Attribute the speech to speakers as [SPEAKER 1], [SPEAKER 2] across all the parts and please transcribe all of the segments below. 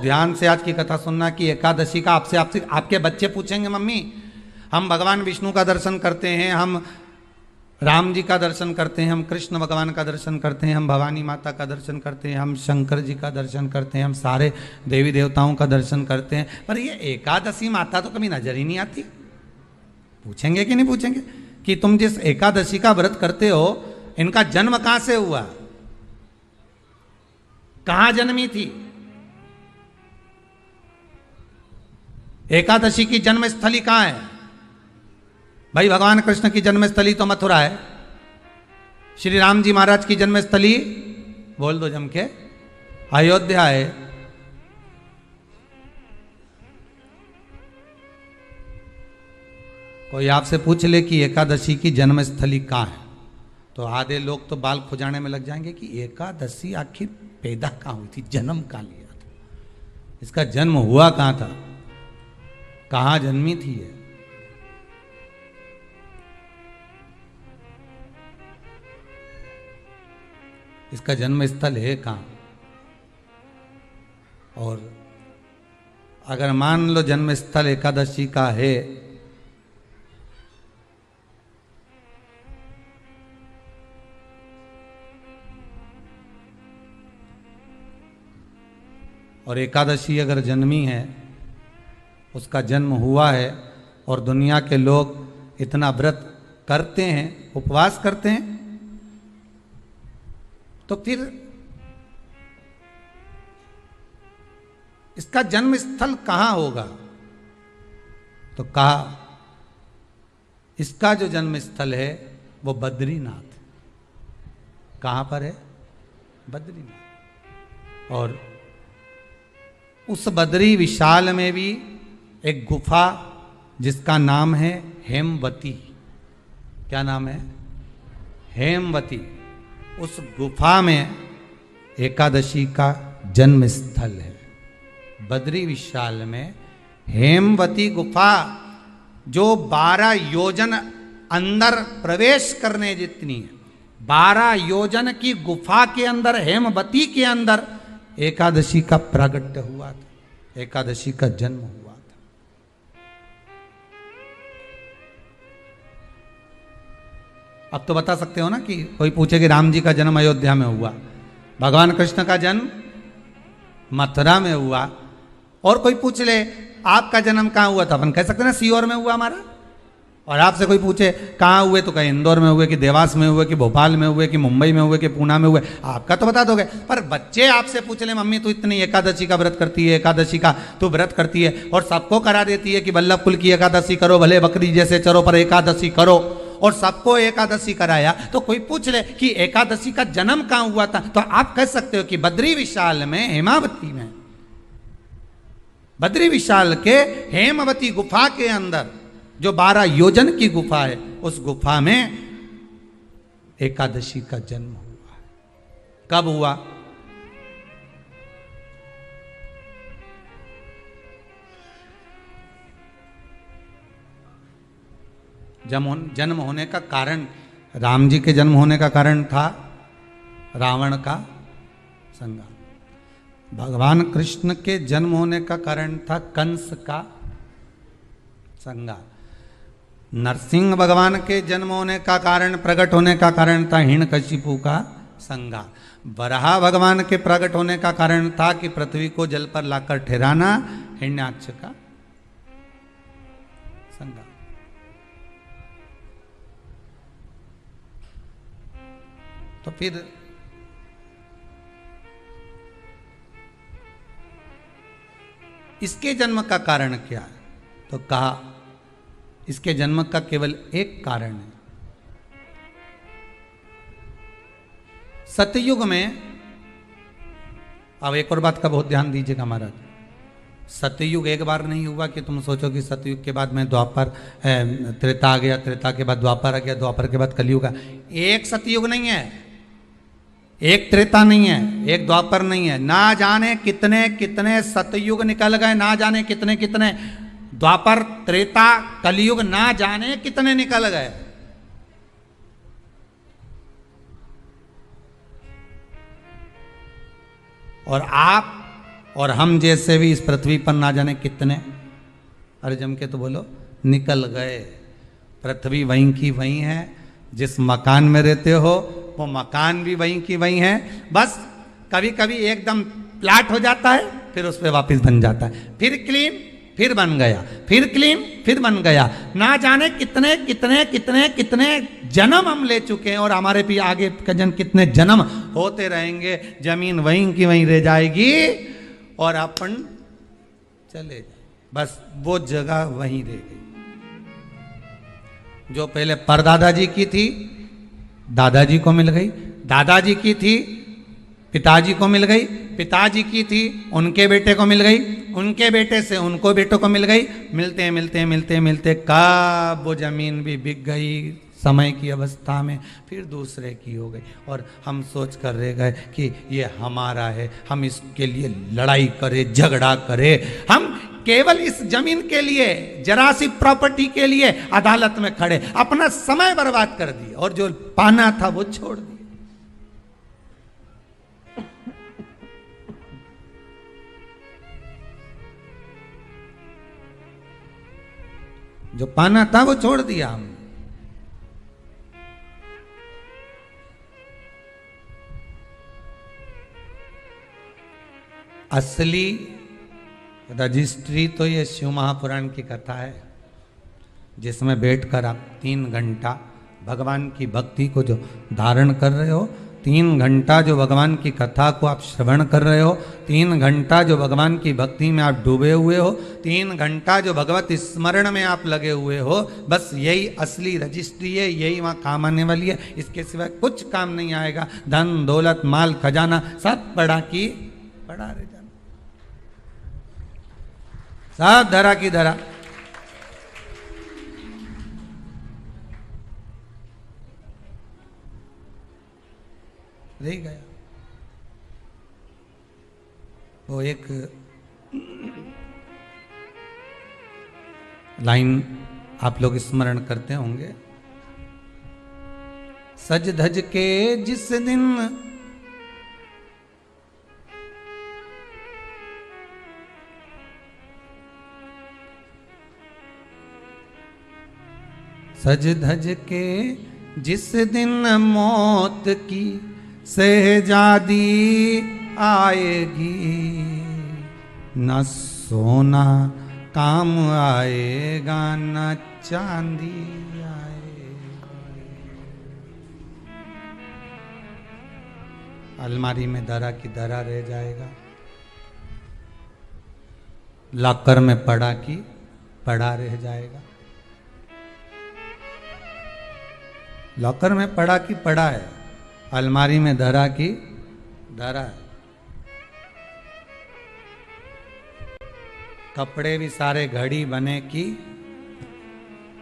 [SPEAKER 1] ध्यान से आज की कथा सुनना कि एकादशी का आपसे आपसे आपके बच्चे पूछेंगे, मम्मी हम भगवान विष्णु का दर्शन करते हैं, हम राम जी का दर्शन करते हैं, हम कृष्ण भगवान का दर्शन करते हैं, हम भवानी माता का दर्शन करते हैं, हम शंकर जी का दर्शन करते हैं, हम सारे देवी देवताओं का दर्शन करते हैं, पर ये एकादशी माता तो कभी नजर ही नहीं आती। पूछेंगे कि नहीं पूछेंगे कि तुम जिस एकादशी का व्रत करते हो इनका जन्म कहां से हुआ, कहां जन्मी थी? एकादशी की जन्मस्थली कहां है? भाई भगवान कृष्ण की जन्मस्थली तो मथुरा है, श्री राम जी महाराज की जन्मस्थली बोल दो जम के अयोध्या है। कोई आपसे पूछ ले कि एकादशी की जन्मस्थली कहां है तो आधे लोग तो बाल खुजाने में लग जाएंगे कि एकादशी आखिर पैदा कहां हुई थी, जन्म कहां लिया था, इसका जन्म हुआ कहां था, कहां जन्मी थी ये? इसका जन्म स्थल है कहां? और अगर मान लो जन्म स्थल एकादशी का है और एकादशी अगर जन्मी है, उसका जन्म हुआ है और दुनिया के लोग इतना व्रत करते हैं, उपवास करते हैं, तो फिर इसका जन्म स्थल कहां होगा? तो कहा इसका जो जन्म स्थल है वो बद्रीनाथ। कहां पर है? बद्रीनाथ। और उस बद्री विशाल में भी एक गुफा जिसका नाम है हेमवती। क्या नाम है? हेमवती। उस गुफा में एकादशी का जन्म स्थल है। बद्री विशाल में हेमवती गुफा जो 12 योजन अंदर प्रवेश करने जितनी है, 12 योजन की गुफा के अंदर, हेमवती के अंदर एकादशी का प्रागट्य हुआ था, एकादशी का जन्म हुआ था। अब तो बता सकते हो ना कि कोई पूछे कि राम जी का जन्म अयोध्या में हुआ, भगवान कृष्ण का जन्म मथुरा में हुआ, और कोई पूछ ले आपका जन्म कहां हुआ था, अपन कह सकते ना सीहोर में हुआ हमारा। और आपसे कोई पूछे कहाँ हुए तो कहीं इंदौर में हुए कि देवास में हुए कि भोपाल में हुए कि मुंबई में हुए कि पूना में हुए, आपका तो बता दोगे। पर बच्चे आपसे पूछ ले मम्मी तू इतनी एकादशी का व्रत करती है, एकादशी का तू व्रत करती है और सबको करा देती है कि वल्लभ कुल की एकादशी करो, भले बकरी जैसे चरो पर एकादशी करो, और सबको एकादशी कराया, तो कोई पूछ ले कि एकादशी का जन्म कहाँ हुआ था, तो आप कह सकते हो कि बद्री विशाल में, हेमावती में, बद्री विशाल के हेमवती गुफा के अंदर जो 12 योजन की गुफा है, उस गुफा में एकादशी का जन्म हुआ। कब हुआ? जन्म होने का कारण, राम जी के जन्म होने का कारण था रावण का संहार। भगवान कृष्ण के जन्म होने का कारण था कंस का संहार। नरसिंह भगवान के जन्म होने का कारण, प्रकट होने का कारण था हिरण्यकशिपु का संहार। वराह भगवान के प्रकट होने का कारण था कि पृथ्वी को जल पर लाकर ठहराना, हिरण्याक्ष का संहार। तो फिर इसके जन्म का कारण क्या है? तो कहा इसके जन्म का केवल एक कारण है। सतयुग में, अब एक और बात का बहुत ध्यान दीजिएगा महाराज, सतयुग एक बार नहीं हुआ कि तुम सोचो कि सतयुग के बाद में द्वापर, त्रेता आ गया, त्रेता के बाद द्वापर आ गया, द्वापर के बाद कलयुग आ। एक सतयुग नहीं है, एक त्रेता नहीं है, एक द्वापर नहीं है, ना जाने कितने कितने सतयुग निकल गए, ना जाने कितने कितने द्वापर, त्रेता, कलयुग, ना जाने कितने निकल गए। और आप और हम जैसे भी इस पृथ्वी पर ना जाने कितने, अरे जम के तो बोलो, निकल गए। पृथ्वी वहीं की वहीं है, जिस मकान में रहते हो वो मकान भी वहीं की वहीं है। बस कभी कभी एकदम प्लाट हो जाता है, फिर उस पर वापस बन जाता है, फिर क्लीन, फिर बन गया, फिर क्लीन, फिर बन गया। ना जाने कितने कितने कितने कितने जन्म हम ले चुके हैं, और हमारे भी आगे का जन्म कितने जन्म होते रहेंगे। जमीन वहीं की वहीं रह जाएगी और अपन चले जाए, बस वो जगह वहीं रह गई। जो पहले परदादा जी की थी, दादाजी को मिल गई, दादाजी की थी, पिताजी को मिल गई, पिताजी की थी, उनके बेटे को मिल गई, उनके बेटे से उनको बेटों को मिल गई। मिलते मिलते मिलते मिलते कब वो जमीन भी बिक गई समय की अवस्था में, फिर दूसरे की हो गई। और हम सोच कर रह गए कि ये हमारा है, हम इसके लिए लड़ाई करें, झगड़ा करें। हम केवल इस जमीन के लिए, जरा सी प्रॉपर्टी के लिए अदालत में खड़े, अपना समय बर्बाद कर दिए और जो पाना था वो छोड़ दिया। जो पाना था वो छोड़ दिया हमने। असली रजिस्ट्री तो ये शिव महापुराण की कथा है, जिसमें बैठकर आप 3 घंटा भगवान की भक्ति को जो धारण कर रहे हो, 3 घंटा जो भगवान की कथा को आप श्रवण कर रहे हो, 3 घंटा जो भगवान की भक्ति में आप डूबे हुए हो, 3 घंटा जो भगवत स्मरण में आप लगे हुए हो, बस यही असली रजिस्ट्री है, यही वहाँ काम आने वाली है। इसके सिवाय कुछ काम नहीं आएगा। धन दौलत माल खजाना सब पड़ा की पड़ा रह जाना, सब धरा की धरा। रह गया। वो एक लाइन आप लोग स्मरण करते होंगे, सज धज के जिस दिन सज धज के जिस दिन मौत की शहजादी आएगी, न सोना काम आएगा न चांदी आएगा। अलमारी में धरा की धरा रह जाएगा, लॉकर में पड़ा की पड़ा रह जाएगा। लॉकर में पड़ा की पड़ा है, अलमारी में धरा की धरा है। कपड़े भी सारे घड़ी बने की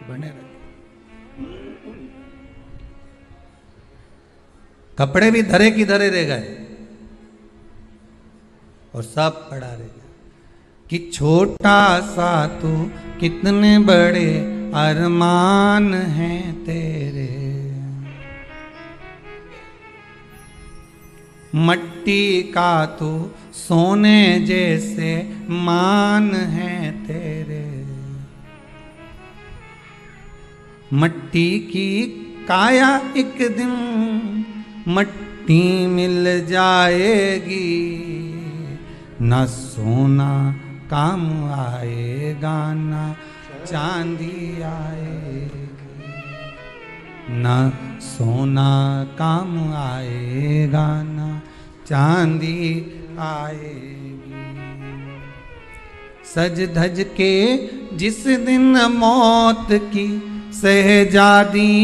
[SPEAKER 1] बने रहे, कपड़े भी धरे की धरे रह गए और सब पड़ा रह गया। कि छोटा सा तू कितने बड़े अरमान हैं तेरे, मट्टी का तू सोने जैसे मान है तेरे। मट्टी की काया एक दिन मट्टी मिल जाएगी, न सोना काम आएगा न चांदी आएगी, न सोना काम आएगा न चांदी आएगी। सज धज के जिस दिन मौत की शहजादी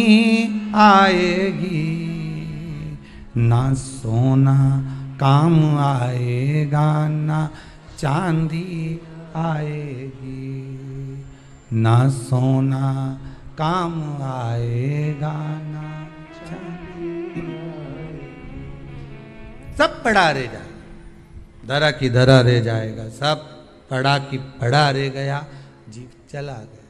[SPEAKER 1] आएगी, ना सोना काम आएगा ना चांदी आएगी, ना सोना काम आएगा ना चांदी आएगी। सब पड़ा रह जाएगा, धरा की धरा रह जाएगा, सब पड़ा की पड़ा रह गया, जीव चला गया।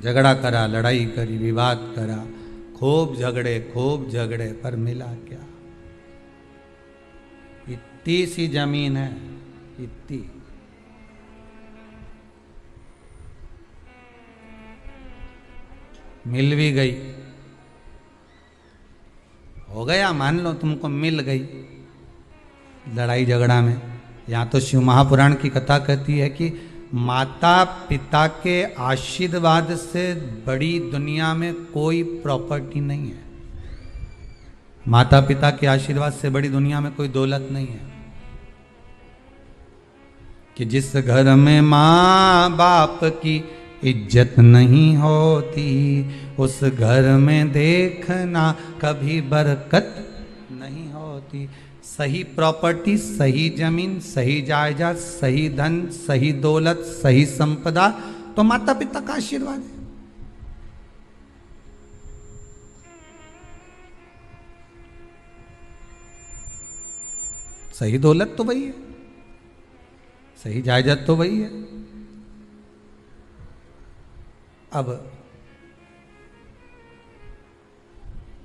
[SPEAKER 1] झगड़ा करा, लड़ाई करी, विवाद करा, खूब झगड़े पर मिला क्या? इतनी सी जमीन है, इतनी। मिल भी गई, हो गया, मान लो तुमको मिल गई लड़ाई झगड़ा में। यहाँ तो शिव महापुराण की कथा कहती है कि माता पिता के आशीर्वाद से बड़ी दुनिया में कोई प्रॉपर्टी नहीं है। माता पिता के आशीर्वाद से बड़ी दुनिया में कोई दौलत नहीं है। कि जिस घर में माँ बाप की इज्जत नहीं होती, उस घर में देखना कभी बरकत नहीं होती। सही प्रॉपर्टी, सही जमीन, सही जायदाद, सही धन, सही दौलत, सही संपदा तो माता पिता का आशीर्वाद है। सही दौलत तो वही है, सही जायदाद तो वही है। अब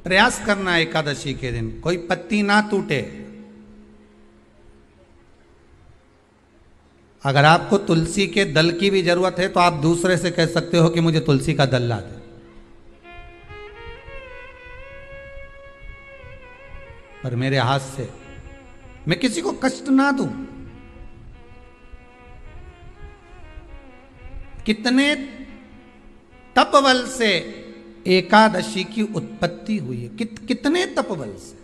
[SPEAKER 1] प्रयास करना एकादशी के दिन कोई पत्ती ना टूटे। अगर आपको तुलसी के दल की भी जरूरत है तो आप दूसरे से कह सकते हो कि मुझे तुलसी का दल ला दे। पर मेरे हाथ से मैं किसी को कष्ट ना दूं। कितने तपबल से एकादशी की उत्पत्ति हुई है, कितने तपबल से।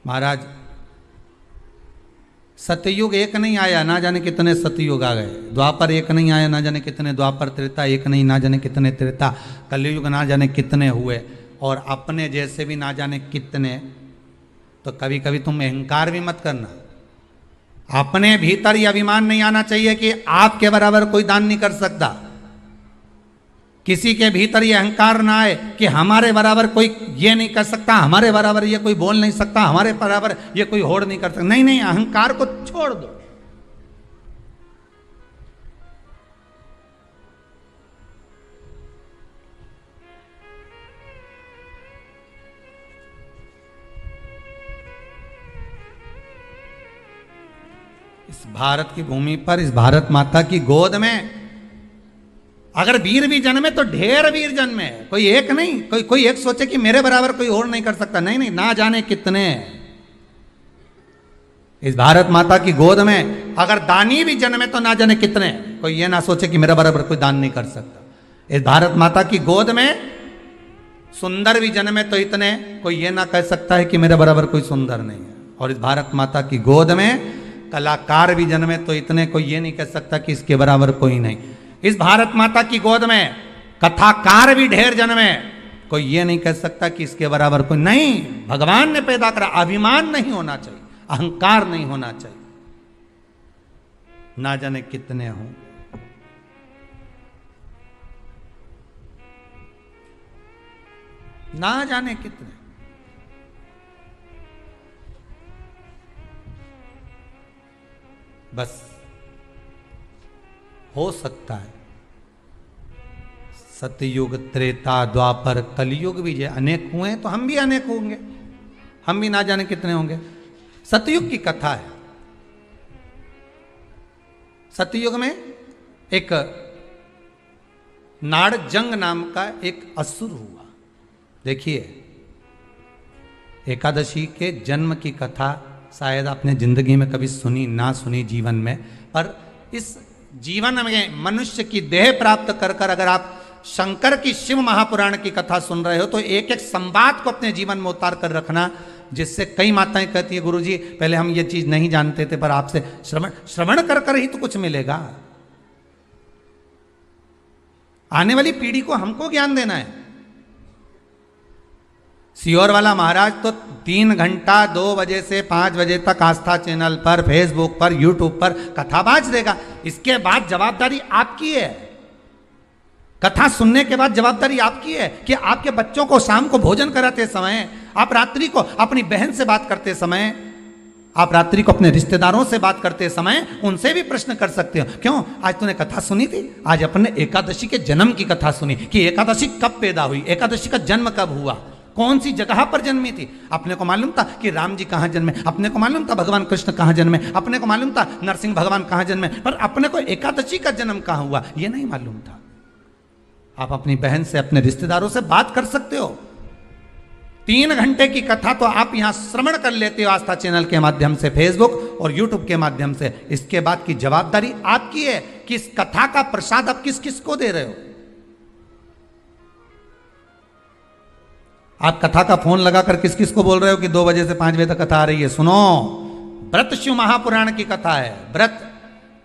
[SPEAKER 1] महाराज सतयुग एक नहीं आया, ना जाने कितने सतयुग आ गए। द्वापर एक नहीं आया, ना जाने कितने द्वापर। त्रेता एक नहीं, ना जाने कितने त्रेता। कलयुग ना जाने कितने हुए, और अपने जैसे भी ना जाने कितने। तो कभी कभी तुम अहंकार भी मत करना। अपने भीतर यह अभिमान नहीं आना चाहिए कि आपके बराबर कोई दान नहीं कर सकता। किसी के भीतर यह अहंकार ना आए कि हमारे बराबर कोई ये नहीं कर सकता, हमारे बराबर ये कोई बोल नहीं सकता, हमारे बराबर ये कोई होड़ नहीं कर सकता। नहीं नहीं, अहंकार को छोड़ दो। इस भारत की भूमि पर, इस भारत माता की गोद में अगर वीर भी जन्मे तो ढेर वीर जन्मे। कोई एक नहीं, कोई एक सोचे कि मेरे बराबर कोई और नहीं कर सकता। नहीं नहीं, ना जाने कितने। इस भारत माता की गोद में अगर दानी भी जन्मे तो ना जाने कितने। कोई ये ना सोचे कि मेरे बराबर कोई दान नहीं कर सकता। इस भारत माता की गोद में सुंदर भी जन्मे तो इतने। कोई ये ना कह सकता है कि मेरे बराबर कोई सुंदर नहीं है। और इस भारत माता की गोद में कलाकार भी जन्मे तो इतने। कोई ये नहीं कह सकता कि इसके बराबर कोई नहीं। इस भारत माता की गोद में कथाकार भी ढेर जन्मे। कोई ये नहीं कह सकता कि इसके बराबर कोई नहीं। भगवान ने पैदा करा। अभिमान नहीं होना चाहिए, अहंकार नहीं होना चाहिए। ना जाने कितने हों। ना जाने कितने। बस हो सकता है सतयुग, त्रेता, द्वापर, कलयुग भी जो अनेक हुए हैं तो हम भी अनेक होंगे। हम भी ना जाने कितने होंगे। सतयुग की कथा है। सतयुग में एक नाड़जंग नाम का एक असुर हुआ। देखिए, एकादशी के जन्म की कथा शायद आपने जिंदगी में कभी सुनी ना सुनी जीवन में, पर इस जीवन में मनुष्य की देह प्राप्त कर कर अगर आप शंकर की शिव महापुराण की कथा सुन रहे हो तो एक एक संवाद को अपने जीवन में उतार कर रखना, जिससे कई माताएं कहती है गुरुजी पहले हम ये चीज नहीं जानते थे, पर आपसे श्रवण कर कर ही तो कुछ मिलेगा। आने वाली पीढ़ी को हमको ज्ञान देना है। सियोर वाला महाराज तो 3 घंटा 2 बजे से 5 बजे तक आस्था चैनल पर, फेसबुक पर, यूट्यूब पर कथा बाज देगा। इसके बाद जवाबदारी आपकी है। कथा सुनने के बाद जवाबदारी आपकी है कि आपके बच्चों को शाम को भोजन कराते समय, आप रात्रि को अपनी बहन से बात करते समय, आप रात्रि को अपने रिश्तेदारों से बात करते समय उनसे भी प्रश्न कर सकते हो। क्यों? आज तूने कथा सुनी थी? आज अपने एकादशी के जन्म की कथा सुनी कि एकादशी कब पैदा हुई, एकादशी का जन्म कब हुआ। कौन सी जगह पर जन्मी थी? अपने को मालूम था कि राम जी कहाँ जन्मे, अपने को मालूम था भगवान कृष्ण कहाँ जन्मे, अपने को मालूम था नरसिंह भगवान कहाँ जन्मे, पर अपने को एकादशी का जन्म कहाँ हुआ ये नहीं मालूम था। आप अपनी बहन से, अपने रिश्तेदारों से बात कर सकते हो। 3 घंटे की कथा तो आप यहां श्रवण कर लेते हो आस्था चैनल के माध्यम से, फेसबुक और यूट्यूब के माध्यम से। इसके बाद की जवाबदारी आपकी है कि इस कथा का प्रसाद आप किस किस को दे रहे हो। आप कथा का फोन लगाकर किस किस को बोल रहे हो कि 2 बजे से 5 बजे तक कथा आ रही है? सुनो, व्रत शिव महापुराण की कथा है। व्रत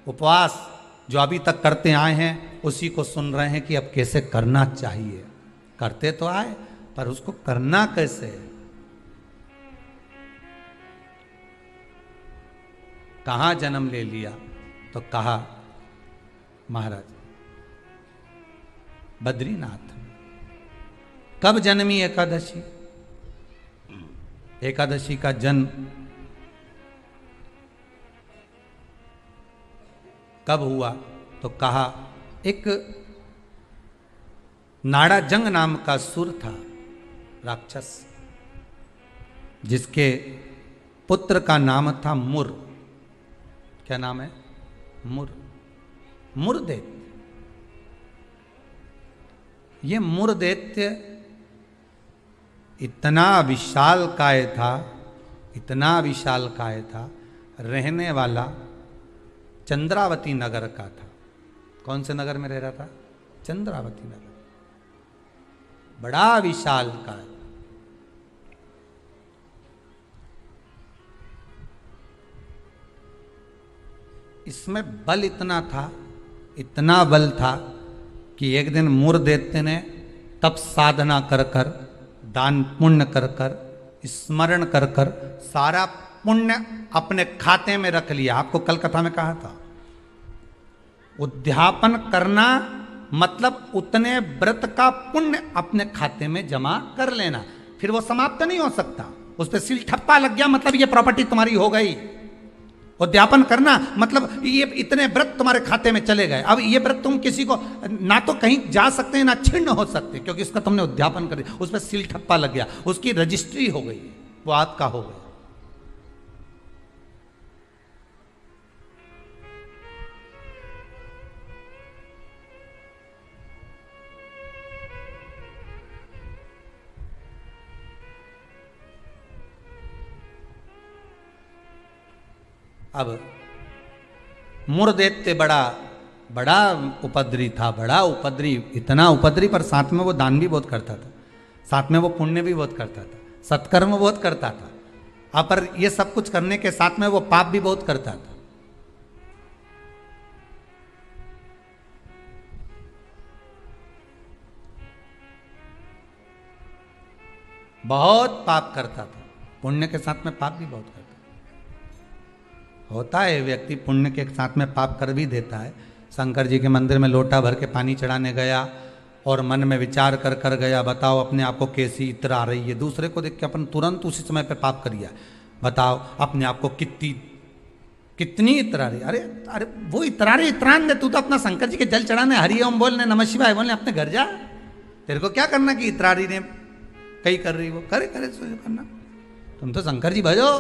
[SPEAKER 1] उपवास जो अभी तक करते आए हैं उसी को सुन रहे हैं कि अब कैसे करना चाहिए। करते तो आए पर उसको करना कैसे? कहां जन्म ले लिया? तो कहा महाराज बद्रीनाथ। कब जन्मी एकादशी? एकादशी का जन्म कब हुआ? तो कहा एक नाड़ाजंग नाम का सुर था, राक्षस, जिसके पुत्र का नाम था मुर। क्या नाम है? मुर। मुरदैत्य। ये मुरदैत्य इतना विशालकाय था, इतना विशालकाय था, रहने वाला चंद्रावती नगर का था। कौन से नगर में रह रहा था? चंद्रावती नगर। बड़ा विशालकाय। इसमें बल इतना था, इतना बल था कि एक दिन मुरदैत्य ने तप साधना कर कर, दान पुण्य कर कर, स्मरण कर कर सारा पुण्य अपने खाते में रख लिया। आपको कल कथा में कहा था, उद्यापन करना मतलब उतने व्रत का पुण्य अपने खाते में जमा कर लेना, फिर वो समाप्त नहीं हो सकता। उस पर सील ठप्पा लग गया मतलब ये प्रॉपर्टी तुम्हारी हो गई। उद्यापन करना मतलब ये इतने व्रत तुम्हारे खाते में चले गए। अब ये व्रत तुम किसी को ना तो कहीं जा सकते हैं ना छिन्न हो सकते, क्योंकि इसका तुमने उद्यापन कर दिया, उस पर सील ठप्पा लग गया, उसकी रजिस्ट्री हो गई, वो आपका हो गया। अब मुरदैत्य बड़ा उपद्री था, बड़ा उपद्री, इतना उपद्री, पर साथ में वो दान भी बहुत करता था, साथ में वो पुण्य भी बहुत करता था, सत्कर्म बहुत करता था। अब पर ये सब कुछ करने के साथ में वो पाप भी बहुत करता था। बहुत पाप करता था, पुण्य के साथ में पाप भी बहुत करता था। होता है व्यक्ति पुण्य के साथ में पाप कर भी देता है। शंकर जी के मंदिर में लोटा भर के पानी चढ़ाने गया और मन में विचार कर कर गया, बताओ अपने आप को कैसी इत्र आ रही है। दूसरे को देख के अपन तुरंत उसी समय पे पाप कर दिया। बताओ अपने आप को कितनी इत्र आ रही। अरे अरे वो इतरारे इतरान दे, तू तो अपना शंकर जी के जल चढ़ाने, हरि ओम बोलने, नमः शिवाय बोलने अपने घर जा। तेरे को क्या करना कि इतरारी ने कहीं कर रही, वो करे करना। तुम तो शंकर जी भजो,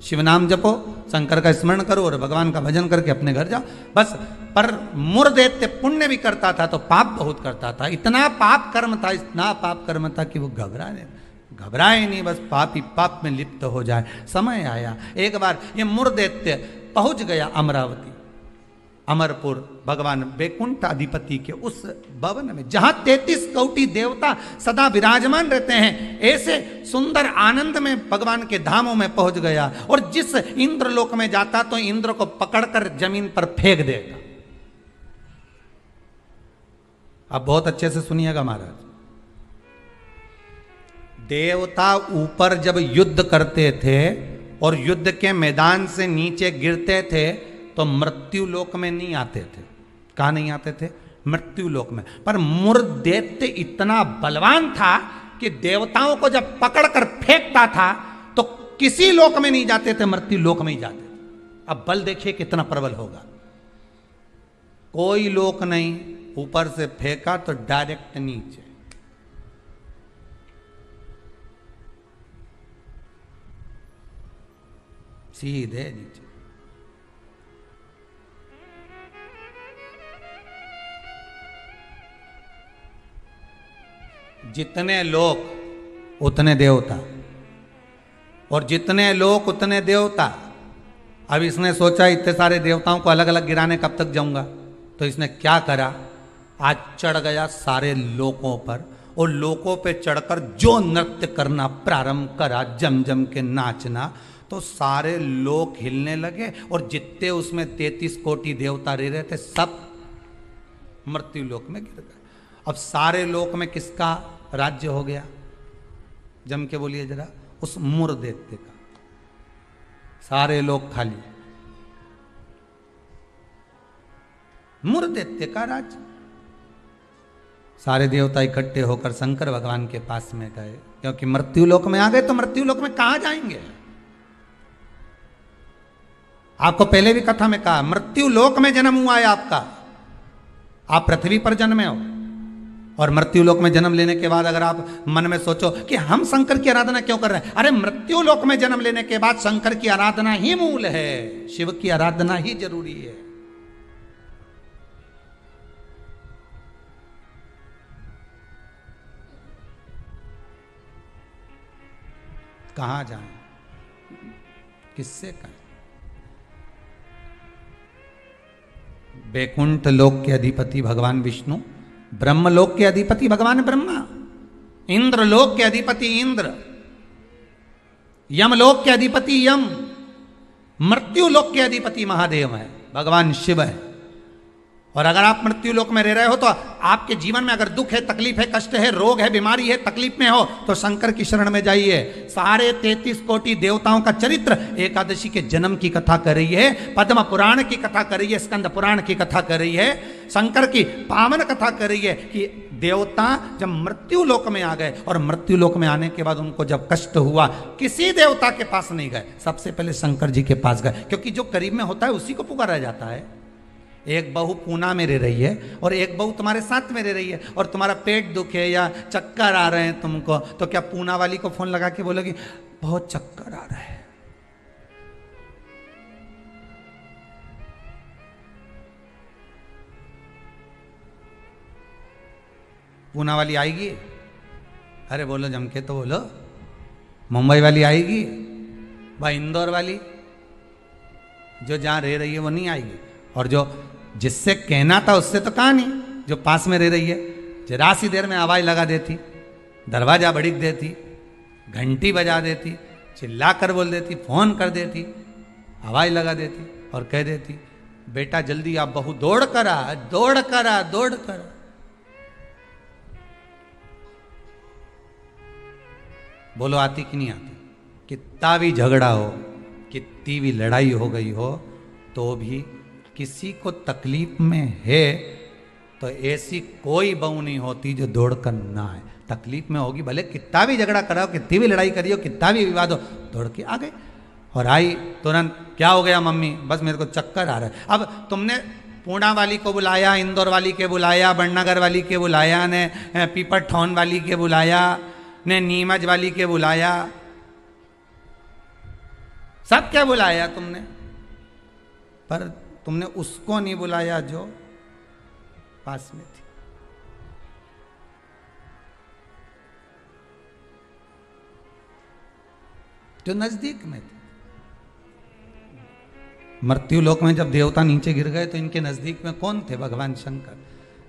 [SPEAKER 1] शिव नाम जपो, शंकर का स्मरण करो और भगवान का भजन करके अपने घर जाओ बस। पर मुरदैत्य पुण्य भी करता था तो पाप बहुत करता था। इतना पाप कर्म था, इतना पाप कर्म था कि वो घबराए नहीं, बस पाप ही पाप में लिप्त हो जाए। समय आया, एक बार ये मुरदैत्य पहुंच गया अमरावती, अमरपुर, भगवान वैकुंठ अधिपति के उस भवन में जहां 33 कोटि देवता सदा विराजमान रहते हैं। ऐसे सुंदर आनंद में भगवान के धामों में पहुंच गया। और जिस इंद्रलोक में जाता तो इंद्र को पकड़कर जमीन पर फेंक देगा। अब बहुत अच्छे से सुनिएगा महाराज, देवता ऊपर जब युद्ध करते थे और युद्ध के मैदान से नीचे गिरते थे तो मृत्यु लोक में नहीं आते थे। कहां नहीं आते थे? मृत्यु लोक में। पर मुरदैत्य इतना बलवान था कि देवताओं को जब पकड़कर फेंकता था तो किसी लोक में नहीं जाते थे, मृत्यु लोक में ही जाते थे। अब बल देखिए कितना प्रबल होगा। कोई लोक नहीं, ऊपर से फेंका तो डायरेक्ट नीचे। सीधे नीचे। जितने लोक उतने देवता, और जितने लोक उतने देवता। अब इसने सोचा इतने सारे देवताओं को अलग अलग गिराने कब तक जाऊंगा, तो इसने क्या करा, आज चढ़ गया सारे लोकों पर, और लोकों पे चढ़कर जो नृत्य करना प्रारंभ करा, जम जम के नाचना, तो सारे लोक हिलने लगे, और जितने उसमें 33 कोटि देवता रह रहे थे सब मृत्यु लोक में गिर गए। अब सारे लोक में किसका राज्य हो गया, जम के बोलिए जरा, उस मुर दैत्य का। सारे लोग खाली, मुर दैत्य का राज्य। सारे देवता इकट्ठे होकर शंकर भगवान के पास में गए, क्योंकि मृत्यु लोक में आ गए तो मृत्यु लोक में कहां जाएंगे। आपको पहले भी कथा में कहा, मृत्यु लोक में जन्म हुआ है आपका, आप पृथ्वी पर जन्मे हो, और मृत्यु लोक में जन्म लेने के बाद अगर आप मन में सोचो कि हम शंकर की आराधना क्यों कर रहे हैं, अरे मृत्यु लोक में जन्म लेने के बाद शंकर की आराधना ही मूल है, शिव की आराधना ही जरूरी है। कहां जाएं, किससे कहें। वैकुंठ लोक के अधिपति भगवान विष्णु, ब्रह्मलोक के अधिपति भगवान ब्रह्मा, इंद्र लोक के अधिपति इंद्र, यमलोक के अधिपति यम, मृत्यु लोक के अधिपति महादेव है, भगवान शिव है। और अगर आप मृत्यु लोक में रह रहे हो तो आपके जीवन में अगर दुख है, तकलीफ है, कष्ट है, रोग है, बीमारी है, तकलीफ में हो तो शंकर की शरण में जाइए। सारे 33 कोटि देवताओं का चरित्र एकादशी के जन्म की कथा कर रही है, पद्म पुराण की कथा कर रही है, स्कंद पुराण की कथा कर रही है, शंकर की पावन कथा कर रही है कि देवता जब मृत्यु लोक में आ गए, और मृत्यु लोक में आने के बाद उनको जब कष्ट हुआ, किसी देवता के पास नहीं गए, सबसे पहले शंकर जी के पास गए, क्योंकि जो करीब में होता है उसी को पुकारा जाता है। एक बहू पूना में रह रही है और एक बहू तुम्हारे साथ में रह रही है, और तुम्हारा पेट दुखे या चक्कर आ रहे हैं तुमको, तो क्या पूना वाली को फोन लगा के बोलोगी बहुत चक्कर आ रहा है। पूना वाली आएगी, अरे बोलो जम के तो बोलो। मुंबई वाली आएगी, भाई इंदौर वाली जो जहां रह रही है वो नहीं आएगी, और जो जिससे कहना था उससे तो कहा नहीं, जो पास में रह रही है जरा सी देर में आवाज लगा देती, दरवाजा बड़ीक देती, घंटी बजा देती, चिल्ला कर बोल देती, फोन कर देती, आवाज लगा देती और कह देती बेटा जल्दी आप, बहू दौड़ कर आ, दौड़ कर आ, दौड़ कर। बोलो आती कि नहीं आती। कितना भी झगड़ा हो, कितनी भी लड़ाई हो गई हो, तो भी किसी को तकलीफ में है तो ऐसी कोई बहू नहीं होती जो दौड़ कर ना आए। तकलीफ में होगी, भले कितना भी झगड़ा कराओ, कितनी भी लड़ाई करियो, कितना भी विवाद हो, दौड़ के आ गए और आई तुरंत, क्या हो गया मम्मी, बस मेरे को चक्कर आ रहा है। अब तुमने पूना वाली को बुलाया, इंदौर वाली के बुलाया, बड़नगर वाली के बुलाया, ने पीपर ठौन वाली के बुलाया, ने नीमच वाली के बुलाया, सब क्या बुलाया तुमने, पर तुमने उसको नहीं बुलाया जो पास में थी। जो नजदीक में थे। मृत्यु लोक में जब देवता नीचे गिर गए तो इनके नजदीक में कौन थे, भगवान शंकर।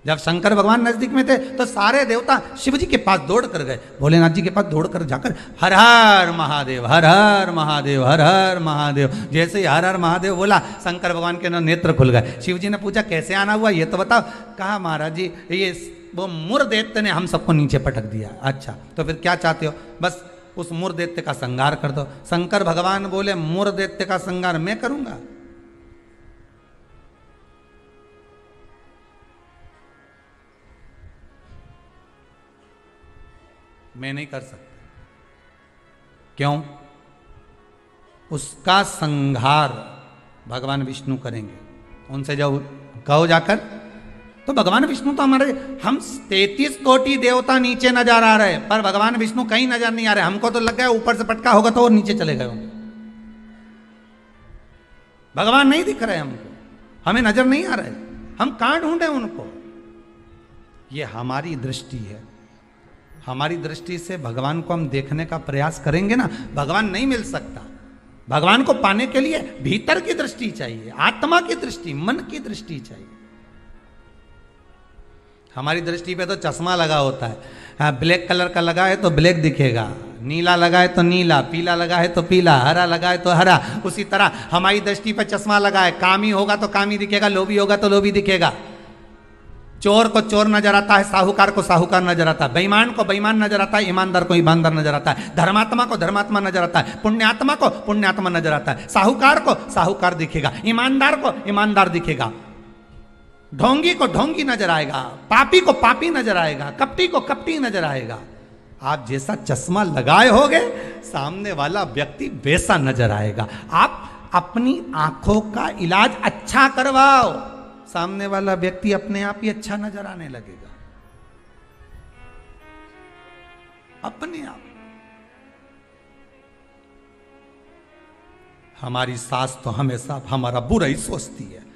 [SPEAKER 1] जब शंकर भगवान नजदीक में थे तो सारे देवता शिव जी के पास दौड़ कर गए, भोलेनाथ जी के पास दौड़ कर जाकर हर हर महादेव, हर हर महादेव, हर हर महादेव। जैसे ही हर हर महादेव बोला, शंकर भगवान के नेत्र खुल गए। शिव जी ने पूछा कैसे आना हुआ ये तो बताओ। कहा महाराज जी ये वो मुर दैत्य ने हम सबको नीचे पटक दिया। अच्छा तो फिर क्या चाहते हो, बस उस मुर दैत्य का संहार कर दो। शंकर भगवान बोले मुर दैत्य का संहार मैं करूंगा। मैं नहीं कर सकता। क्यों? उसका संहार भगवान विष्णु करेंगे। उनसे जब कहो जाकर, तो भगवान विष्णु तो हमारे, हम 33 कोटि देवता नीचे नजर आ रहे, पर भगवान विष्णु कहीं नजर नहीं आ रहे। हमको तो लग गया ऊपर से पटका होगा तो वो नीचे चले गए होंगे। भगवान नहीं दिख रहे हमको, हमें नजर नहीं आ रहे, हम कहां ढूंढे उनको? ये हमारी दृष्टि है। हमारी दृष्टि से भगवान को हम देखने का प्रयास करेंगे ना, भगवान नहीं मिल सकता। भगवान को पाने के लिए भीतर की दृष्टि चाहिए, आत्मा की दृष्टि, मन की दृष्टि चाहिए। हमारी दृष्टि पे तो चश्मा लगा होता है, हाँ, ब्लैक कलर का लगा है तो ब्लैक दिखेगा, नीला लगा है तो नीला, पीला लगा है तो पीला, हरा लगा है तो हरा। उसी तरह हमारी दृष्टि पर चश्मा लगा है, कामी होगा तो कामी दिखेगा, लोभी होगा तो लोभी दिखेगा। चोर को चोर नजर आता है, साहूकार को साहूकार नजर आता है, बेईमान को बेईमान नजर आता है, ईमानदार को ईमानदार नजर आता है, धर्मात्मा को धर्मात्मा नजर आता है, पुण्यात्मा को पुण्यात्मा नजर आता है। साहूकार को साहूकार दिखेगा, ईमानदार को ईमानदार दिखेगा, ढोंगी को ढोंगी नजर आएगा, पापी को पापी नजर आएगा, कपटी को कपटी नजर आएगा। आप जैसा चश्मा लगाए होगे, सामने वाला व्यक्ति वैसा नजर आएगा। आप अपनी आंखों का इलाज अच्छा करवाओ, सामने वाला व्यक्ति अपने आप ही अच्छा नजर आने लगेगा, अपने आप। हमारी सास तो हमेशा हमारा बुरा ही सोचती है।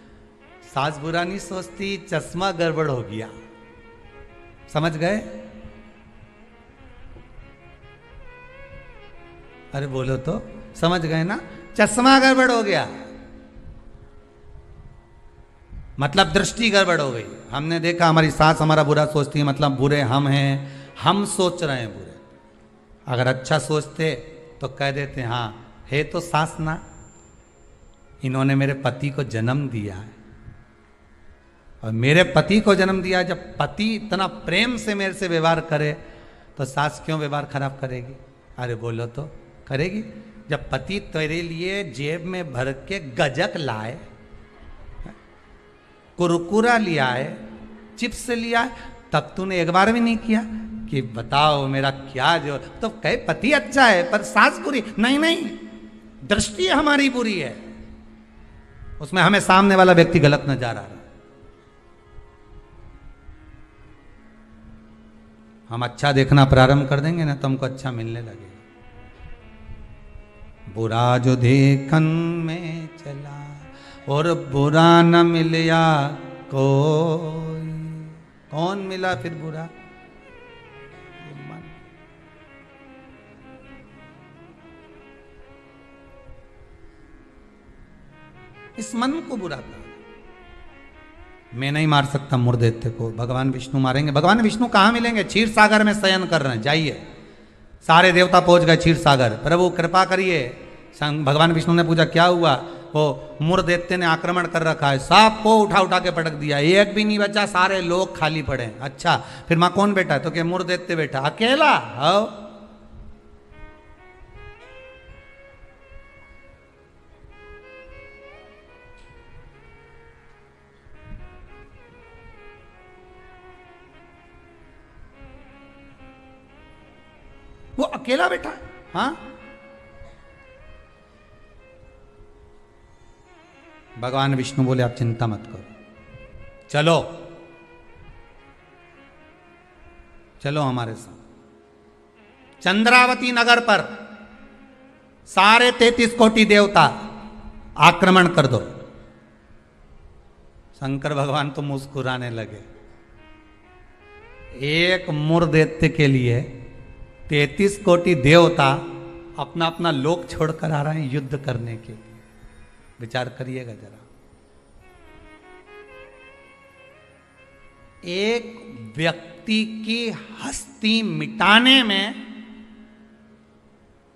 [SPEAKER 1] सास बुरा नहीं सोचती, चश्मा गड़बड़ हो गया, समझ गए? अरे बोलो तो, समझ गए ना? चश्मा गड़बड़ हो गया मतलब दृष्टि गड़बड़ हो गई। हमने देखा हमारी सास हमारा बुरा सोचती है, मतलब बुरे हम हैं, हम सोच रहे हैं बुरे। अगर अच्छा सोचते तो कह देते हाँ है तो सास ना, इन्होंने मेरे पति को जन्म दिया है, और मेरे पति को जन्म दिया। जब पति इतना प्रेम से मेरे से व्यवहार करे तो सास क्यों व्यवहार खराब करेगी? अरे बोलो तो, करेगी। जब पति तेरे लिए जेब में भर के गजक लाए, कुरकुरा लिया है, चिप्स लिया है, तब तूने एक बार भी नहीं किया कि बताओ मेरा क्या जो, तो कहे पति अच्छा है पर सास बुरी। नहीं नहीं, दृष्टि हमारी बुरी है, उसमें हमें सामने वाला व्यक्ति गलत नजर आ रहा है। हम अच्छा देखना प्रारंभ कर देंगे ना तो हमको अच्छा मिलने लगेगा। बुरा जो देखन में चला और बुरा न मिलया कोई, कौन मिला फिर बुरा? मन। इस मन को बुरा कहा। मैं नहीं मार सकता मुर्देत्य को, भगवान विष्णु मारेंगे। भगवान विष्णु कहाँ मिलेंगे? क्षीर सागर में शयन कर रहे हैं, जाइए। सारे देवता पहुंच गए क्षीर सागर, प्रभु कृपा करिए। भगवान विष्णु ने पूछा क्या हुआ? वो मुर्देत्य ने आक्रमण कर रखा है, सांप को उठा उठा के पटक दिया, एक भी नहीं बचा, सारे लोग खाली पड़े। अच्छा फिर मां कौन बैठा? तो क्या मुर्देत्य बैठा अकेला? हाँ, वो अकेला बैठा। हाँ, भगवान विष्णु बोले आप चिंता मत करो, चलो चलो हमारे साथ। चंद्रावती नगर पर सारे 33 कोटि देवता आक्रमण कर दो। शंकर भगवान तो मुस्कुराने लगे। एक मुर्दैत्य के लिए 33 कोटि देवता अपना अपना लोक छोड़कर आ रहे हैं युद्ध करने के लिए। विचार करिएगा जरा। एक व्यक्ति की हस्ती मिटाने में,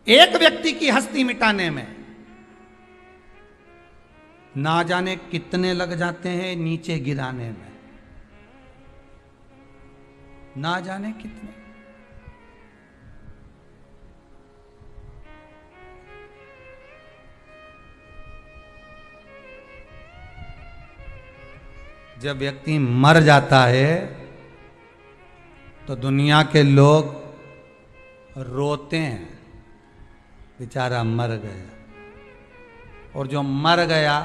[SPEAKER 1] एक व्यक्ति की हस्ती मिटाने में ना जाने कितने लग जाते हैं नीचे गिराने में, ना जाने कितने। जब व्यक्ति मर जाता है तो दुनिया के लोग रोते हैं, बेचारा मर गया। और जो मर गया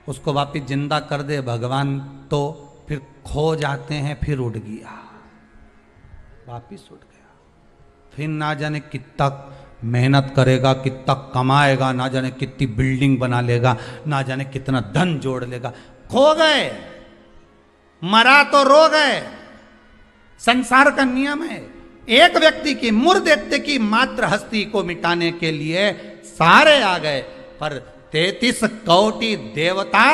[SPEAKER 1] उसको वापिस जिंदा कर दे भगवान तो फिर खो जाते हैं, फिर उड़ गया, वापिस उड़ गया। फिर ना जाने कितना मेहनत करेगा, कितना कमाएगा, ना जाने कितनी बिल्डिंग बना लेगा, ना जाने कितना धन जोड़ लेगा, खो गए। मरा तो रो गए। संसार का नियम है, एक व्यक्ति की मूर्धदेत्य की मात्र हस्ती को मिटाने के लिए सारे आ गए, पर 33 कोटि देवता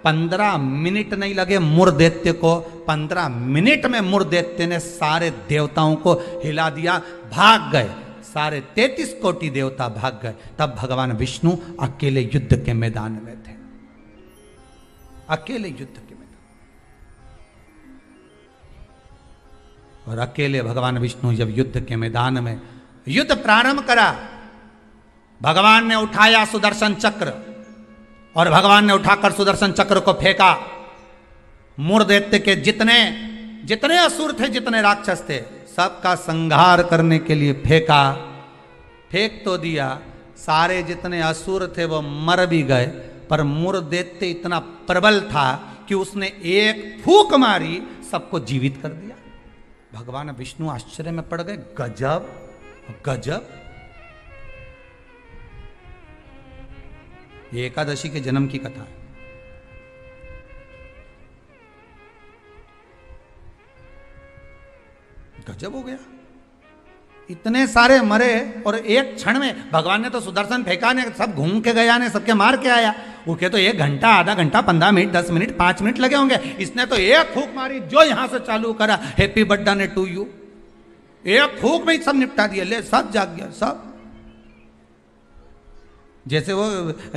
[SPEAKER 1] 15 मिनट नहीं लगे मूर्धदेत्य को। 15 मिनट में मूर्धदेत्य ने सारे देवताओं को हिला दिया, भाग गए। सारे 33 कोटि देवता भाग गए। तब भगवान विष्णु अकेले युद्ध के मैदान में थे, अकेले युद्ध के मैदान। और अकेले भगवान विष्णु जब युद्ध के मैदान में युद्ध प्रारंभ करा, भगवान ने उठाया सुदर्शन चक्र और भगवान ने उठाकर सुदर्शन चक्र को फेंका। मूर्धदेत्य के जितने जितने असुर थे, जितने राक्षस थे, सबका संहार करने के लिए फेंका। फेंक तो दिया, सारे जितने असुर थे वो मर भी गए, पर मूर्धदेत्य इतना प्रबल था कि उसने एक फूंक मारी, सबको जीवित कर दिया। भगवान विष्णु आश्चर्य में पड़ गए, गजब गजब। ये एकादशी के जन्म की कथा है। गजब हो गया, इतने सारे मरे और एक क्षण में भगवान ने तो सुदर्शन फेंका ने, सब घूम के गया ने, सबके मार के आया। उनके तो 1 घंटा, आधा घंटा, 15 मिनट, 10 मिनट, 5 मिनट लगे होंगे। इसने तो एक फूंक मारी, जो यहां से चालू करा, हैप्पी बर्थडे ने टू यू, एक फूंक में ही सब निपटा दिया। ले, सब जाग गया, सब। जैसे वो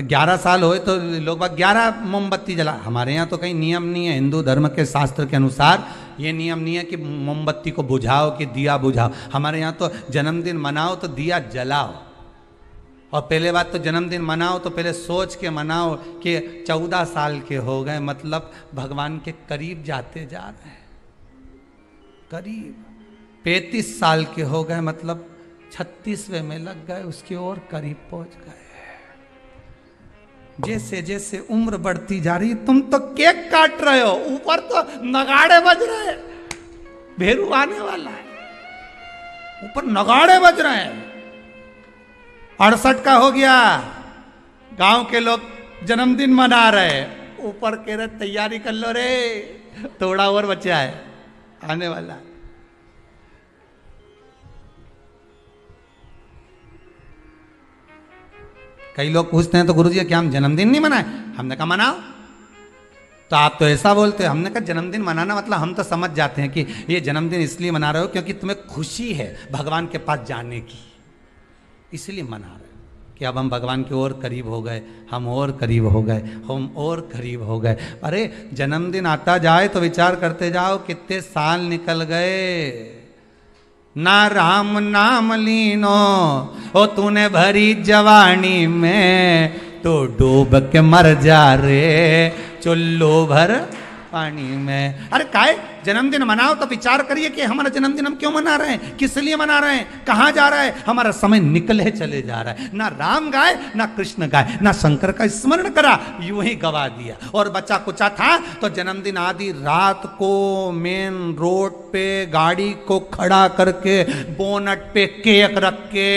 [SPEAKER 1] 11 साल होए तो लोग 11 मोमबत्ती जला। हमारे यहाँ तो कहीं नियम नहीं है, हिंदू धर्म के शास्त्र के अनुसार ये नियम नहीं है कि मोमबत्ती को बुझाओ कि दिया बुझाओ। हमारे यहाँ तो जन्मदिन मनाओ तो दिया जलाओ। और पहले बात तो जन्मदिन मनाओ तो पहले सोच के मनाओ कि 14 साल के हो गए, मतलब भगवान के करीब जाते जा रहे हैं, करीब। 35 साल के हो गए, मतलब 36वें में लग गए, उसकी ओर करीब पहुंच गए। जैसे जैसे उम्र बढ़ती जा रही, तुम तो केक काट रहे हो, ऊपर तो नगाड़े बज रहे हैं, भेरू आने वाला है, ऊपर नगाड़े बज रहे हैं। 68 का हो गया, गांव के लोग जन्मदिन मना रहे, ऊपर कह रहे तैयारी कर लो रे, थोड़ा और बचा है, आने वाला है। कई लोग पूछते हैं तो गुरुजी क्या हम जन्मदिन नहीं मनाए? हमने कहा मनाओ। तो आप तो ऐसा बोलते हो। हमने कहा जन्मदिन मनाना मतलब हम तो समझ जाते हैं कि ये जन्मदिन इसलिए मना रहे हो क्योंकि तुम्हें खुशी है भगवान के पास जाने की, इसलिए मना रहे हो कि अब हम भगवान की ओर करीब हो गए, हम और करीब हो गए, हम और करीब हो गए। अरे जन्मदिन आता जाए तो विचार करते जाओ कितने साल निकल गए। ना राम नाम लीनो ओ तूने भरी जवानी में, तो डूब के मर जा रे चुल्लू भर पानी में। अरे काय जन्मदिन मनाओ तो विचार करिए कि हमारा जन्मदिन हम क्यों मना रहे हैं, किस लिए मना रहे हैं, कहाँ जा रहा है, हमारा समय निकले चले जा रहा है। ना राम गाए ना कृष्ण गाए ना शंकर का स्मरण करा, यूं ही गवा दिया। और बच्चा कुचा था तो जन्मदिन आदि रात को मेन रोड पे गाड़ी को खड़ा करके बोनट पे केक रख के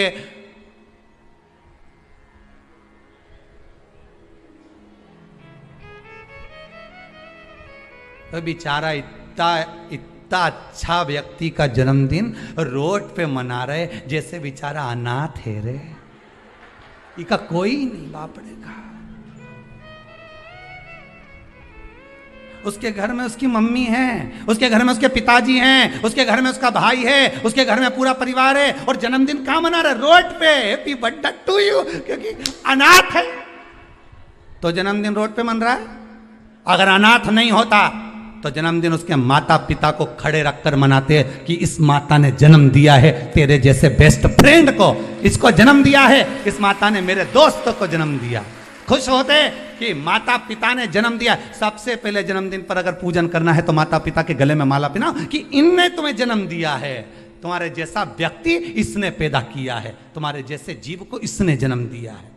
[SPEAKER 1] तो बेचारा इतना अच्छा व्यक्ति का जन्मदिन रोड पे मना रहे जैसे बेचारा अनाथ है रे, इसका कोई नहीं बापड़े का। उसके घर में उसकी मम्मी है, उसके घर में उसके पिताजी हैं, उसके घर में उसका भाई है, उसके घर में पूरा परिवार है, और जन्मदिन कहां मना रहा है? रोड पे। हैप्पी बर्थडे टू यू, क्योंकि अनाथ है तो जन्मदिन रोड पे मन रहा है। अगर अनाथ नहीं होता तो जन्मदिन उसके माता पिता को खड़े रखकर मनाते हैं कि इस माता ने जन्म दिया है तेरे जैसे बेस्ट फ्रेंड को, इसको जन्म दिया है, इस माता ने मेरे दोस्तों को जन्म दिया। खुश होते कि माता पिता ने जन्म दिया। सबसे पहले जन्मदिन पर अगर पूजन करना है तो माता पिता के गले में माला पहनाओ कि इनने तुम्हें जन्म दिया है, तुम्हारे जैसा व्यक्ति इसने पैदा किया है, तुम्हारे जैसे जीव को इसने जन्म दिया है।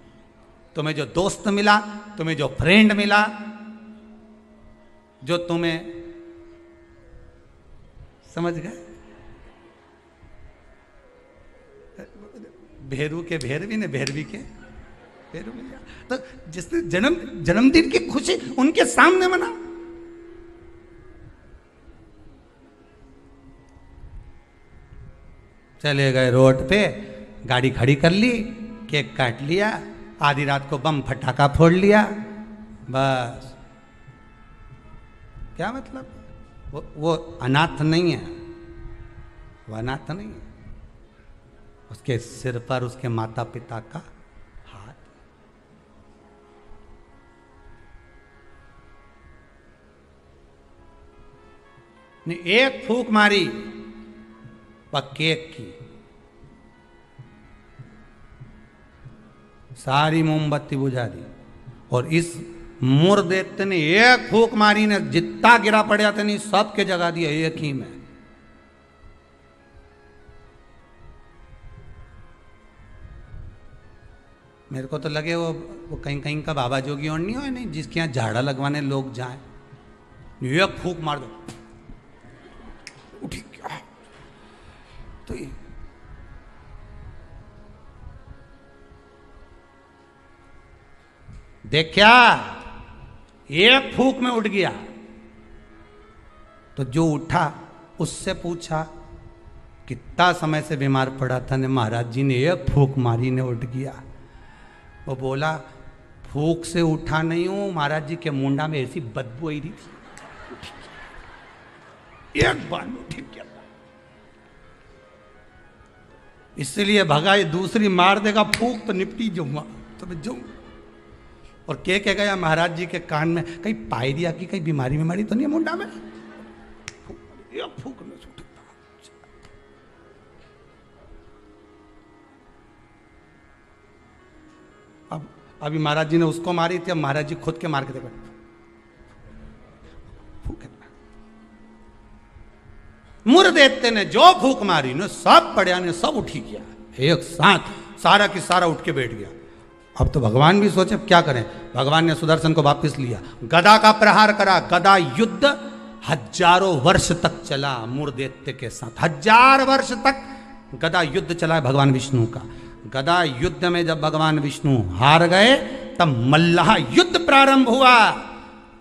[SPEAKER 1] तुम्हें जो दोस्त मिला, तुम्हें जो फ्रेंड मिला, जो तुम्हें, समझ गए, भेरू के भेरवी ने भेरवी के भेरू मिल गया। तो जिसने जन्मदिन की खुशी उनके सामने मना। चले गए रोड पे, गाड़ी खड़ी कर ली, केक काट लिया, आधी रात को बम फटाका फोड़ लिया, बस। क्या मतलब? वो अनाथ नहीं है, वो अनाथ नहीं है। उसके सिर पर उसके माता पिता का हाथ। ने एक फूंक मारी केक की, सारी मोमबत्ती बुझा दी। और इस मुर्देत्य ने एक फूंक मारी ने जितना गिरा पड़ा था नहीं सबके जगा दिया एक ही में। मेरे को तो लगे वो कहीं कहीं का बाबा जोगी और नहीं हो, नहीं जिसके यहाँ झाड़ा लगवाने लोग जाए, एक फूंक मार दो उठी क्या। तो ये देखा, एक फूंक में उठ गया। तो जो उठा उससे पूछा कितना समय से बीमार पड़ा था ने, महाराज जी ने एक फूंक मारी ने उठ गया। वो बोला फूंक से उठा नहीं हूं, महाराज जी के मुंडा में ऐसी बदबू आई थी, एक बार में उठ गया। इसलिए भगा, ये दूसरी मार देगा फूंक तो निपटी जाऊंगा, तो मैं जाऊं। और कह गया महाराज जी के कान में, कहीं पायरिया की कहीं बीमारी में मरी तो नहीं मुंडा में, फूंक में उठ। अब अभी महाराज जी ने उसको मारी थी, अब महाराज जी खुद के मार के देखो, मुर्देत्य ने जो फूंक मारी ने सब पड़िया ने सब उठी गया एक साथ, सारा की सारा उठ के बैठ गया। अब तो भगवान भी सोचे क्या करें। भगवान ने सुदर्शन को वापस लिया, गदा का प्रहार करा। गदा युद्ध हजारों वर्ष तक चला मुर्देत्य के साथ, 1000 वर्ष तक गदा युद्ध चला है भगवान विष्णु का। गदा युद्ध में जब भगवान विष्णु हार गए तब मल्लाह युद्ध प्रारंभ हुआ।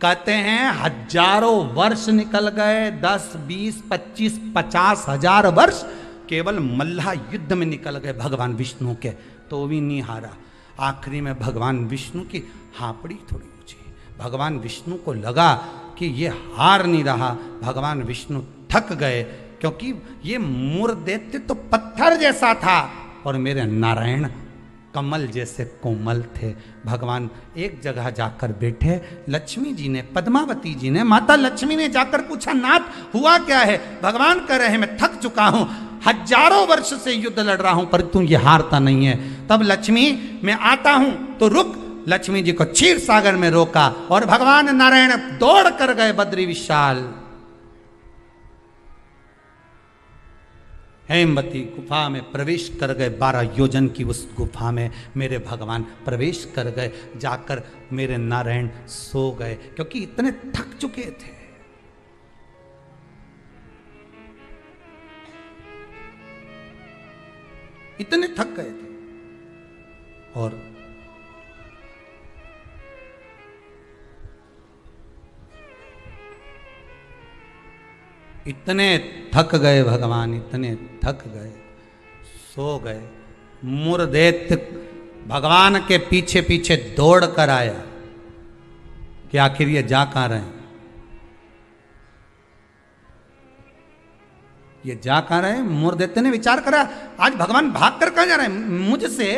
[SPEAKER 1] कहते हैं हजारों वर्ष निकल गए, 10, 20, 25, 50 हजार वर्ष केवल मल्लाह युद्ध में निकल गए भगवान विष्णु के, तो भी नहीं हारा। आखिरी में भगवान विष्णु की हापड़ी थोड़ी ऊंची, भगवान विष्णु को लगा कि ये हार नहीं रहा। भगवान विष्णु थक गए, क्योंकि ये मुर्देत्य तो पत्थर जैसा था और मेरे नारायण कमल जैसे कोमल थे। भगवान एक जगह जाकर बैठे, लक्ष्मी जी ने, पद्मावती जी ने, माता लक्ष्मी ने जाकर पूछा नाथ हुआ क्या है? भगवान कह रहे हैं मैं थक चुका हूं, हजारों वर्ष से युद्ध लड़ रहा हूं पर तू ये हारता नहीं है। तब लक्ष्मी मैं आता हूं तो रुक। लक्ष्मी जी को क्षीर सागर में रोका और भगवान नारायण दौड़ कर गए बद्री विशाल हेमवती गुफा में प्रवेश कर गए। 12 योजन की उस गुफा में मेरे भगवान प्रवेश कर गए। जाकर मेरे नारायण सो गए, क्योंकि इतने थक चुके थे। इतने थक गए थे और इतने थक गए भगवान, इतने थक गए, सो गए। मुर्देत्य भगवान के पीछे पीछे दौड़ कर आया कि आखिर ये जा कहां रहे हैं, ये जा कहां रहे हैं। मुर्देत्य ने विचार करा आज भगवान भाग कर कहां जा रहे हैं मुझसे।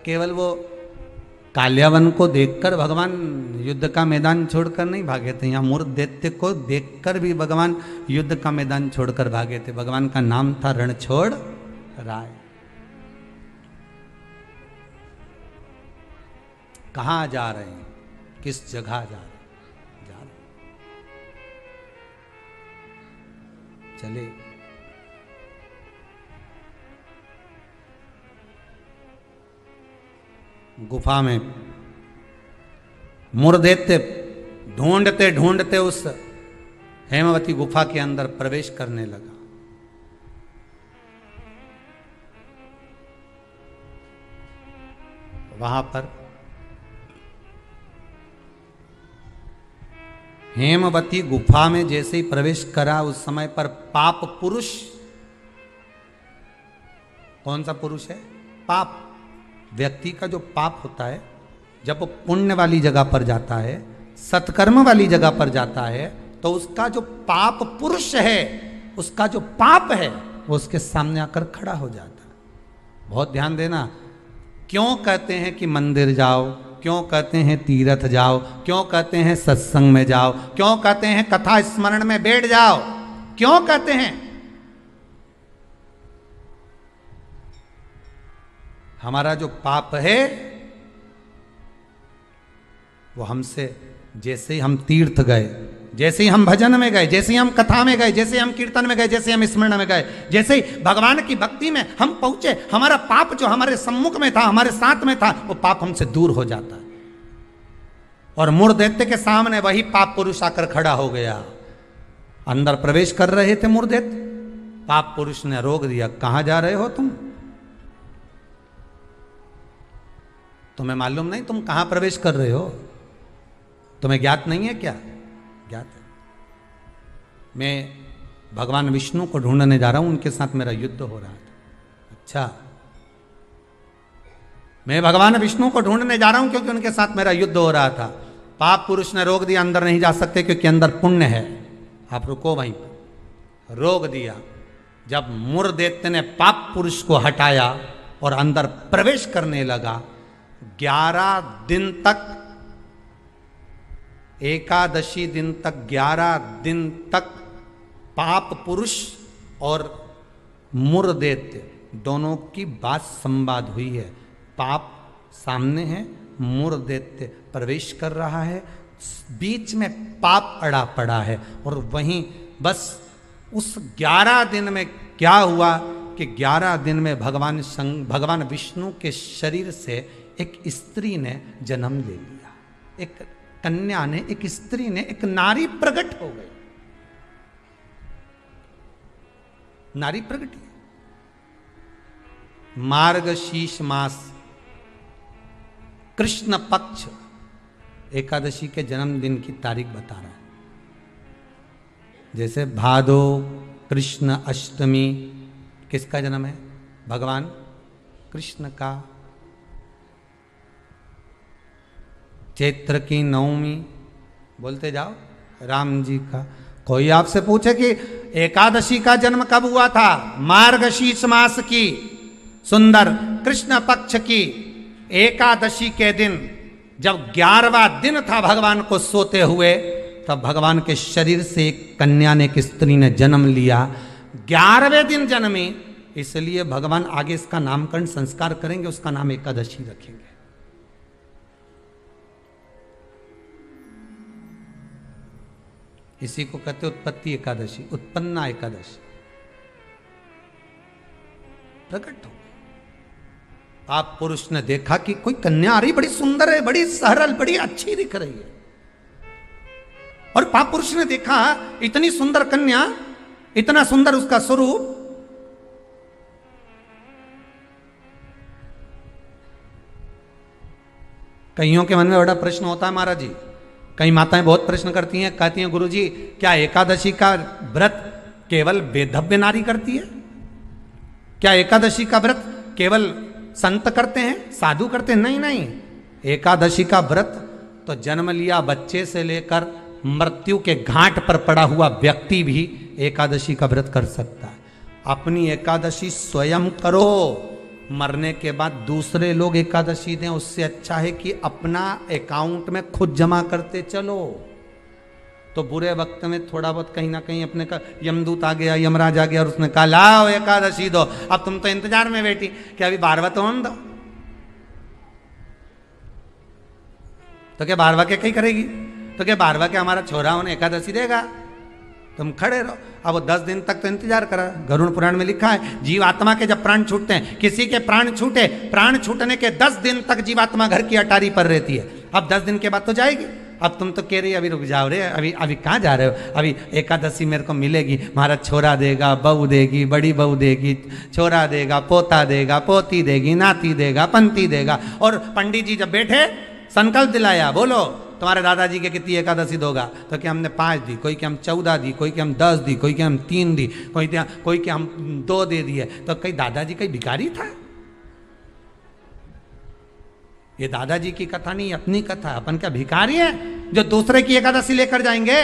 [SPEAKER 1] केवल वो काल्यावन को देखकर भगवान युद्ध का मैदान छोड़कर नहीं भागे थे, यहाँ मुर्देत्य को देखकर भी भगवान युद्ध का मैदान छोड़कर भागे थे। भगवान का नाम था रणछोड़ राय। कहाँ जा रहे हैं, किस जगह जा रहे हैं, जा रहे चले। गुफा में मुर्देत्य ढूंढते ढूंढते उस हेमवती गुफा के अंदर प्रवेश करने लगा। वहां पर हेमवती गुफा में जैसे ही प्रवेश करा, उस समय पर पाप पुरुष, कौन सा पुरुष है? पाप। व्यक्ति का जो पाप होता है, जब वो पुण्य वाली जगह पर जाता है, सत्कर्म वाली जगह पर जाता है, तो उसका जो पाप पुरुष है, उसका जो पाप है, वो उसके सामने आकर खड़ा हो जाता है। बहुत ध्यान देना। क्यों कहते हैं कि मंदिर जाओ, क्यों कहते हैं तीर्थ जाओ, क्यों कहते हैं सत्संग में जाओ, क्यों कहते हैं कथा स्मरण में बैठ जाओ, क्यों कहते हैं? हमारा जो पाप है वो हमसे, जैसे ही हम तीर्थ गए, जैसे ही हम भजन में गए, जैसे ही हम कथा में गए, जैसे ही हम कीर्तन में गए, जैसे ही हम स्मरण में गए, जैसे ही भगवान की भक्ति में हम पहुंचे, हमारा पाप जो हमारे सम्मुख में था, हमारे साथ में था, वो पाप हमसे दूर हो जाता है। और मूढ़ दैत्य के सामने वही पाप पुरुष आकर खड़ा हो गया। अंदर प्रवेश कर रहे थे मूढ़ दैत्य, पाप पुरुष ने रोक दिया। कहां जा रहे हो तुम? तुम्हें मालूम नहीं तुम कहां प्रवेश कर रहे हो? तुम्हें ज्ञात नहीं है क्या? ज्ञात है। मैं भगवान विष्णु को ढूंढने जा रहा हूं, उनके साथ मेरा युद्ध हो रहा था। अच्छा, मैं भगवान विष्णु को ढूंढने जा रहा हूं क्योंकि उनके साथ मेरा युद्ध हो रहा था। पाप पुरुष ने रोक दिया, अंदर नहीं जा सकते क्योंकि अंदर पुण्य है, आप रुको वहीं पर। रोक दिया। जब मूढ़ दैत्य ने पाप पुरुष को हटाया और अंदर प्रवेश करने लगा, 11 दिन तक, एकादशी दिन तक, 11 दिन तक पाप पुरुष और मूढ़ दैत्य दोनों की बात संवाद हुई है। पाप सामने है, मूढ़ दैत्य प्रवेश कर रहा है, बीच में पाप अड़ा पड़ा है। और वहीं बस उस 11 दिन में क्या हुआ कि 11 दिन में भगवान विष्णु के शरीर से एक स्त्री ने जन्म ले लिया। एक कन्या ने, एक स्त्री ने, एक नारी प्रकट हो गई। नारी प्रकट है। मार्गशीर्ष मास कृष्ण पक्ष एकादशी के जन्मदिन की तारीख बता रहा है। जैसे भादो कृष्ण अष्टमी, किसका जन्म है? भगवान कृष्ण का। चैत्र की नवमी, बोलते जाओ, राम जी का। कोई आपसे पूछे कि एकादशी का जन्म कब हुआ था? मार्गशीर्ष मास की सुंदर कृष्ण पक्ष की एकादशी के दिन, जब 11वां दिन था भगवान को सोते हुए, तब भगवान के शरीर से एक कन्या ने, एक स्त्री ने जन्म लिया। 11वें दिन जन्मी, इसलिए भगवान आगे इसका नामकरण संस्कार करेंगे, उसका नाम एकादशी रखेंगे। इसी को कहते उत्पत्ति एकादशी, उत्पन्ना एकादशी। प्रकट हो आप पुरुष ने देखा कि कोई कन्या आ रही, बड़ी सुंदर है, बड़ी सरल, बड़ी अच्छी दिख रही है। और पाप पुरुष ने देखा इतनी सुंदर कन्या, इतना सुंदर उसका स्वरूप। कईयों के मन में बड़ा प्रश्न होता है महाराज जी, कई माताएं बहुत प्रश्न करती हैं, कहती हैं गुरुजी क्या एकादशी का व्रत केवल वेदव्य नारी करती है? क्या एकादशी का व्रत केवल संत करते हैं, साधु करते हैं? नहीं नहीं, एकादशी का व्रत तो जन्म लिया बच्चे से लेकर मृत्यु के घाट पर पड़ा हुआ व्यक्ति भी एकादशी का व्रत कर सकता है। अपनी एकादशी स्वयं करो, मरने के बाद दूसरे लोग एकादशी दें, उससे अच्छा है कि अपना अकाउंट में खुद जमा करते चलो। तो बुरे वक्त में थोड़ा बहुत कहीं ना कहीं अपने का यमदूत आ गया, यमराज आ गया और उसने कहा लाओ एकादशी दो। अब तुम तो इंतजार में बैठी कि अभी 12वां तो हम दो, तो क्या 12वां के कहीं करेगी? तो क्या 12वां के हमारा छोरा उन्हें एकादशी देगा? तुम खड़े रहो। अब वो 10 दिन तक तो इंतजार करा। गरुड़ पुराण में लिखा है, जीवात्मा के जब प्राण छूटते हैं, किसी के प्राण छूटे, प्राण छूटने के 10 दिन तक जीवात्मा घर की अटारी पर रहती है। अब 10 दिन के बाद तो जाएगी। अब तुम तो कह रही अभी रुक जाओ रे, अभी अभी कहाँ जा रहे हो, अभी एकादशी मेरे को मिलेगी, महाराज छोरा देगा, बहू देगी, बड़ी बहू देगी, छोरा देगा, पोता देगा, पोती देगी, नाती देगा, पंती देगा। और पंडित जी जब बैठे संकल्प दिलाया, बोलो तुम्हारे दादाजी के कितनी एकादशी दोगा, तो क्या हमने 5 दी, कोई कि हम 14 दी, कोई कि हम 10 दी, कोई कि हम 3 दी, कोई कि हम 2 दे दिए। तो कहीं दादाजी कहीं भिखारी था? ये दादाजी की कथा नहीं, अपनी कथा। अपन क्या भिखारी है जो दूसरे की एकादशी लेकर जाएंगे?